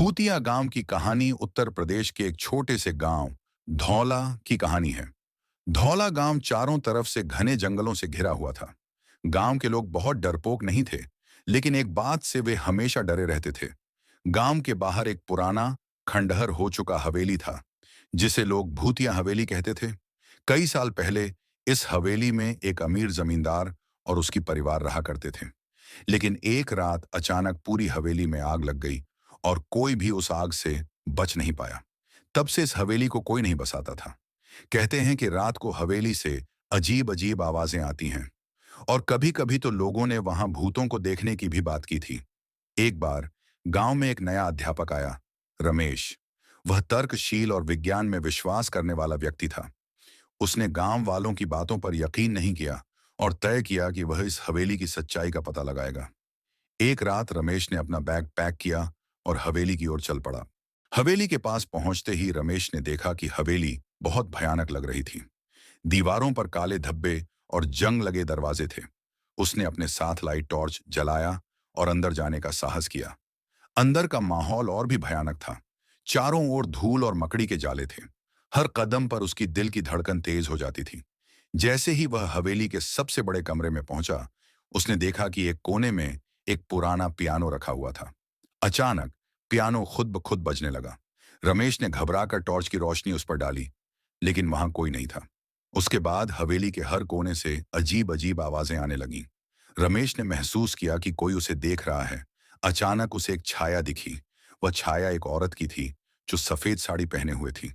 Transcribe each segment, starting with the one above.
भूतिया गांव की कहानी उत्तर प्रदेश के एक छोटे से गांव धौला की कहानी है। धौला गांव चारों तरफ से घने जंगलों से घिरा हुआ था। गांव के लोग बहुत डरपोक नहीं थे, लेकिन एक बात से वे हमेशा डरे रहते थे। गांव के बाहर एक पुराना खंडहर हो चुका हवेली था, जिसे लोग भूतिया हवेली कहते थे। कई साल पहले इस हवेली में एक अमीर जमींदार और उसकी परिवार रहा करते थे। लेकिन एक रात अचानक पूरी हवेली में आग लग गई और कोई भी उस आग से बच नहीं पाया। तब से इस हवेली को कोई नहीं बसाता था। कहते हैं कि रात को हवेली से अजीब अजीब आवाजें आती हैं और कभी कभी तो लोगों ने वहां भूतों को देखने की भी बात की थी। एक बार गांव में एक नया अध्यापक आया, रमेश। वह तर्कशील और विज्ञान में विश्वास करने वाला व्यक्ति था। उसने गांव वालों की बातों पर यकीन नहीं किया और तय किया कि वह इस हवेली की सच्चाई का पता लगाएगा। एक रात रमेश ने अपना बैग पैक किया और हवेली की ओर चल पड़ा। हवेली के पास पहुंचते ही रमेश ने देखा कि हवेली बहुत भयानक लग रही थी। दीवारों पर काले धब्बे और जंग लगे दरवाजे थे। उसने अपने साथ लाई टॉर्च जलाया और अंदर जाने का साहस किया। अंदर का माहौल और भी भयानक था। चारों ओर धूल और मकड़ी के जाले थे। हर कदम पर उसकी दिल की धड़कन तेज हो जाती थी। जैसे ही वह हवेली के सबसे बड़े कमरे में पहुंचा, उसने देखा कि एक कोने में एक पुराना पियानो रखा हुआ था। अचानक पियानो खुद ब खुद बजने लगा। रमेश ने घबराकर टॉर्च की रोशनी उस पर डाली, लेकिन वहां कोई नहीं था। उसके बाद हवेली के हर कोने से अजीब अजीब आवाजें आने लगीं। रमेश ने महसूस किया कि कोई उसे देख रहा है। अचानक उसे एक छाया दिखी। वह छाया एक औरत की थी, जो सफेद साड़ी पहने हुए थी।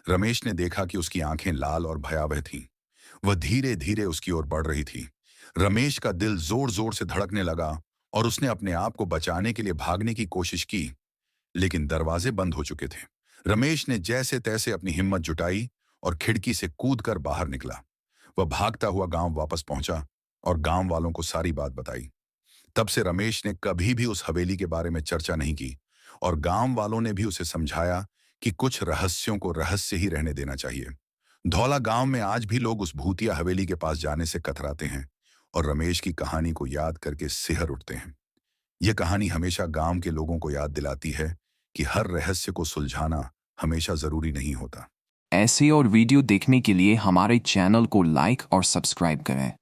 रमेश ने देखा कि उसकी आंखें लाल और भयावह थीं। वह धीरे धीरे उसकी ओर बढ़ रही थी। रमेश का दिल जोर जोर से धड़कने लगा और उसने अपने आप को बचाने के लिए भागने की कोशिश की, लेकिन दरवाजे बंद हो चुके थे। रमेश ने जैसे तैसे अपनी हिम्मत जुटाई और खिड़की से कूदकर बाहर निकला। वह भागता हुआ गांव वापस पहुंचा और गांव वालों को सारी बात बताई। तब से रमेश ने कभी भी उस हवेली के बारे में चर्चा नहीं की और गांव वालों ने भी उसे समझाया कि कुछ रहस्यों को रहस्य ही रहने देना चाहिए। धौला गांव में आज भी लोग उस भूतिया हवेली के पास जाने से कतराते हैं और रमेश की कहानी को याद करके सिहर उठते हैं। यह कहानी हमेशा गांव के लोगों को याद दिलाती है कि हर रहस्य को सुलझाना हमेशा जरूरी नहीं होता। ऐसे और वीडियो देखने के लिए हमारे चैनल को लाइक और सब्सक्राइब करें।